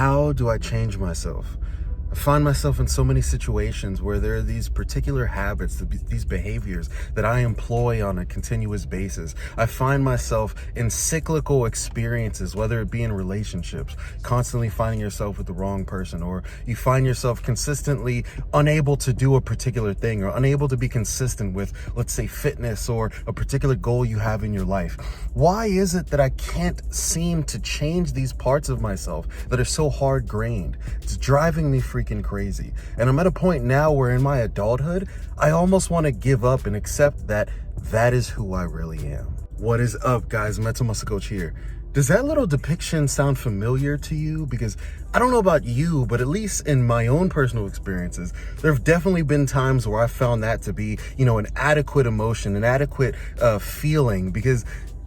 How do I change myself? I find myself in so many situations where there are these particular habits, these behaviors that I employ on a continuous basis. I find myself in cyclical experiences, whether it be in relationships, constantly finding yourself with the wrong person, or you find yourself consistently unable to do a particular thing, or unable to be consistent with, let's say, fitness or a particular goal you have in your life. Why is it that I can't seem to change these parts of myself that are so hard-grained? It's driving me freaking crazy. And I'm at a point now where in my adulthood, I almost want to give up and accept that that is who I really am. What is up, guys? Mental Muscle Coach here. Does that little depiction sound familiar to you? Because I don't know about you, but at least in my own personal experiences, there have definitely been times where I found that to be, an adequate emotion, an adequate feeling, because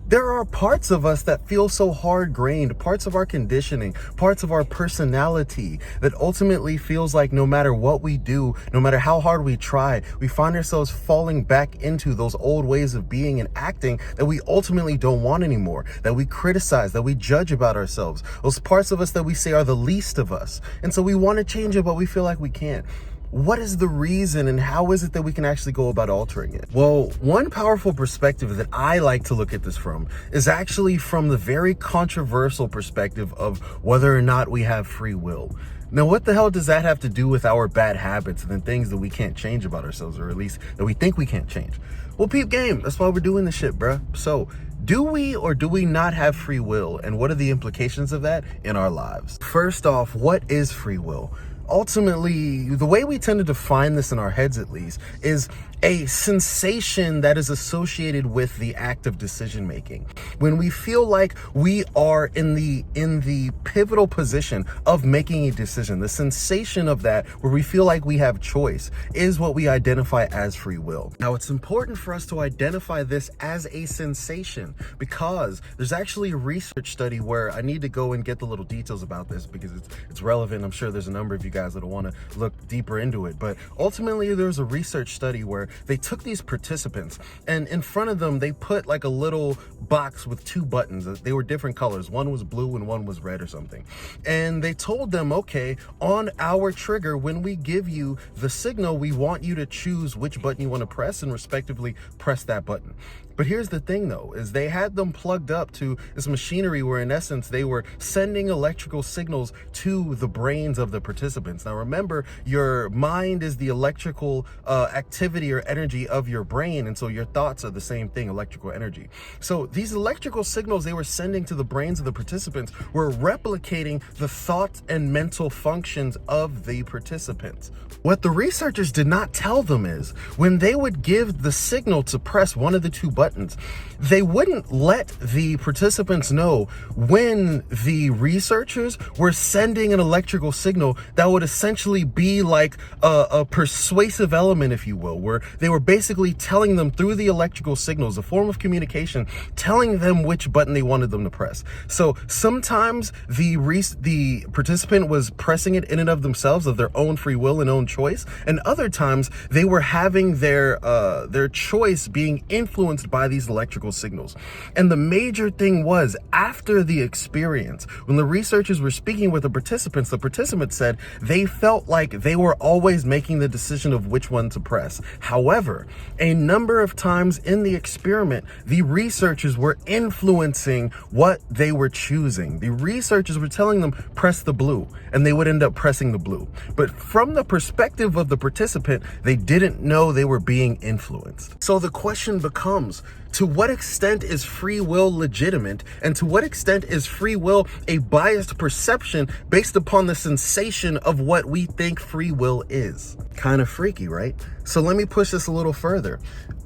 there are parts of us that feel so hard-grained, parts of our conditioning, parts of our personality that ultimately feels like no matter what we do, no matter how hard we try, we find ourselves falling back into those old ways of being and acting that we ultimately don't want anymore, that we criticize, that we judge about ourselves, those parts of us that we say are the least of us. And so we want to change it, but we feel like we can't. What is the reason, and how is it that we can actually go about altering it? Well, one powerful perspective that I like to look at this from is actually from the very controversial perspective of whether or not we have free will. Now, what the hell does that have to do with our bad habits and the things that we can't change about ourselves, or at least that we think we can't change? Well, peep game, that's why we're doing this shit, bruh. So, do we or do we not have free will, and what are the implications of that in our lives? First off, what is free will? Ultimately, the way we tend to define this in our heads, at least, is a sensation that is associated with the act of decision making. When we feel like we are in the pivotal position of making a decision, the sensation of that, where we feel like we have choice, is what we identify as free will. Now, it's important for us to identify this as a sensation, because there's actually a research study where I need to go and get the little details about this because it's relevant. I'm sure there's a number of you guys that'll want to look deeper into it, but ultimately there was a research study where they took these participants and in front of them they put like a little box with two buttons. They were different colors. One was blue and one was red or something. And they told them, okay, on our trigger, when we give you the signal, we want you to choose which button you want to press and respectively press that button. But here's the thing though, is they had them plugged up to this machinery where in essence they were sending electrical signals to the brains of the participants. Now remember, your mind is the electrical activity or energy of your brain, and so your thoughts are the same thing, electrical energy. So these electrical signals they were sending to the brains of the participants were replicating the thought and mental functions of the participants. What the researchers did not tell them is when they would give the signal to press one of the two buttons, they wouldn't let the participants know when the researchers were sending an electrical signal that would essentially be like a persuasive element, if you will, where they were basically telling them through the electrical signals, a form of communication, telling them which button they wanted them to press. So sometimes the participant was pressing it in and of themselves, of their own free will and own choice, and other times they were having their choice being influenced by these electrical signals. And the major thing was, after the experience, when the researchers were speaking with the participants said they felt like they were always making the decision of which one to press. However, a number of times in the experiment, the researchers were influencing what they were choosing. The researchers were telling them, press the blue, and they would end up pressing the blue. But from the perspective of the participant, they didn't know they were being influenced. So the question becomes, to what extent is free will legitimate, and to what extent is free will a biased perception based upon the sensation of what we think free will is? Kind of freaky, right? So let me push this a little further.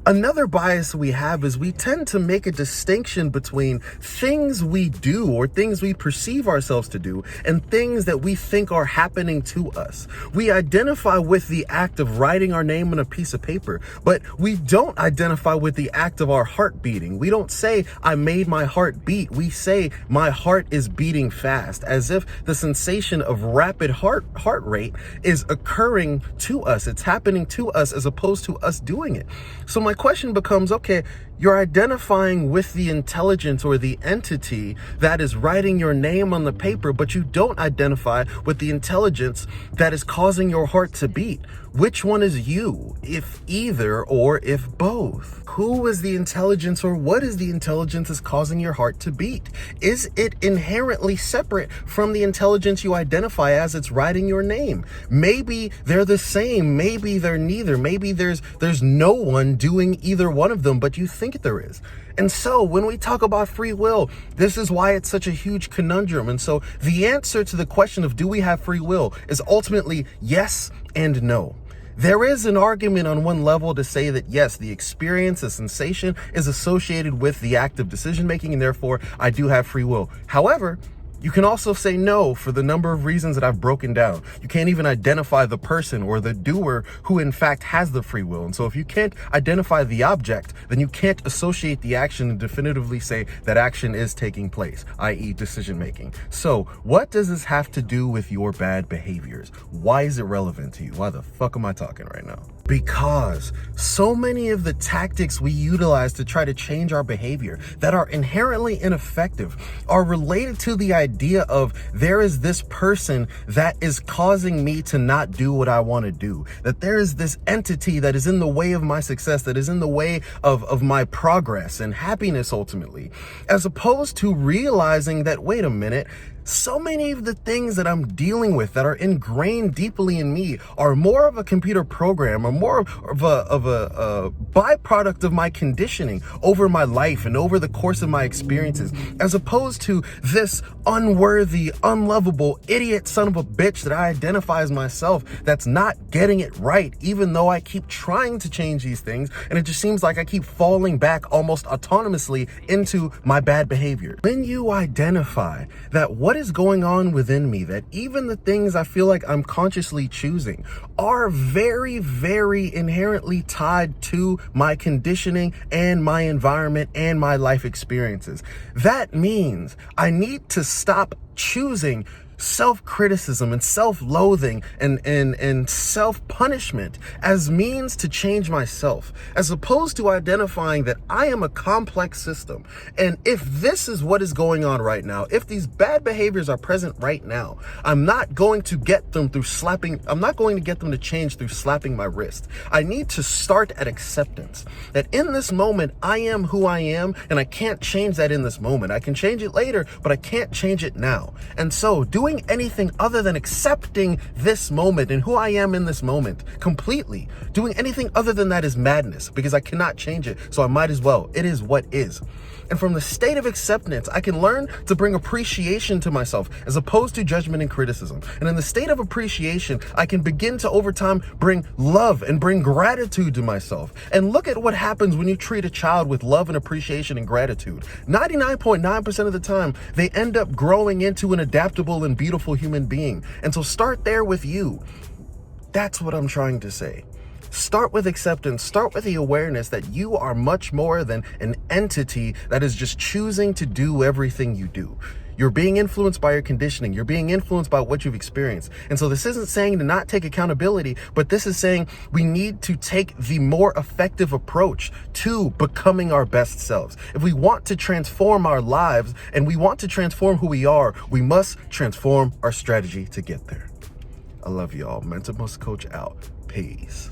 Another bias we have is we tend to make a distinction between things we do or things we perceive ourselves to do and things that we think are happening to us. We identify with the act of writing our name on a piece of paper, but we don't identify with the act of our heart beating. We don't say, I made my heart beat. We say, my heart is beating fast, as if the sensation of rapid heart rate is occurring to us. It's happening to us as opposed to us doing it. So my question becomes, okay, You're identifying with the intelligence or the entity that is writing your name on the paper, but you don't identify with the intelligence that is causing your heart to beat. Which one is you, if either or if both? Who is the intelligence or what is the intelligence that's causing your heart to beat? Is it inherently separate from the intelligence you identify as it's writing your name? Maybe they're the same, maybe they're neither, maybe there's no one doing either one of them, but you think there is. And so when we talk about free will, this is why it's such a huge conundrum. And so the answer to the question of do we have free will is ultimately yes and no. There is an argument on one level to say that yes, the experience, the sensation is associated with the act of decision making, and therefore I do have free will. However, you can also say no for the number of reasons that I've broken down. You can't even identify the person or the doer who in fact has the free will. And so if you can't identify the object, then you can't associate the action and definitively say that action is taking place, i.e. decision making. So what does this have to do with your bad behaviors? Why is it relevant to you? Why the fuck am I talking right now? Because so many of the tactics we utilize to try to change our behavior that are inherently ineffective are related to the idea of there is this person that is causing me to not do what I want to do, that there is this entity that is in the way of my success, that is in the way of my progress and happiness ultimately, as opposed to realizing that, wait a minute, so many of the things that I'm dealing with that are ingrained deeply in me are more of a computer program or more of a byproduct of my conditioning over my life and over the course of my experiences, as opposed to this unworthy, unlovable, idiot son of a bitch that I identify as myself that's not getting it right, even though I keep trying to change these things. And it just seems like I keep falling back almost autonomously into my bad behavior. When you identify that what is going on within me, that even the things I feel like I'm consciously choosing are very, very inherently tied to my conditioning and my environment and my life experiences, that means I need to stop choosing self-criticism and self-loathing and self-punishment as means to change myself, as opposed to identifying that I am a complex system. And if this is what is going on right now, if these bad behaviors are present right now, I'm not going to get them through slapping. I'm not going to get them to change through slapping my wrist. I need to start at acceptance that in this moment, I am who I am, and I can't change that in this moment. I can change it later, but I can't change it now. And so doing anything other than accepting this moment and who I am in this moment completely, doing anything other than that is madness, because I cannot change it. So I might as well. It is what is. And from the state of acceptance, I can learn to bring appreciation to myself as opposed to judgment and criticism. And in the state of appreciation, I can begin to over time bring love and bring gratitude to myself. And look at what happens when you treat a child with love and appreciation and gratitude. 99.9% of the time, they end up growing into an adaptable and beautiful human being. And so start there with you. That's what I'm trying to say. Start with acceptance. Start with the awareness that you are much more than an entity that is just choosing to do everything you do. You're being influenced by your conditioning. You're being influenced by what you've experienced. And so this isn't saying to not take accountability, but this is saying we need to take the more effective approach to becoming our best selves. If we want to transform our lives and we want to transform who we are, we must transform our strategy to get there. I love y'all. Mental Muscle Coach out. Peace.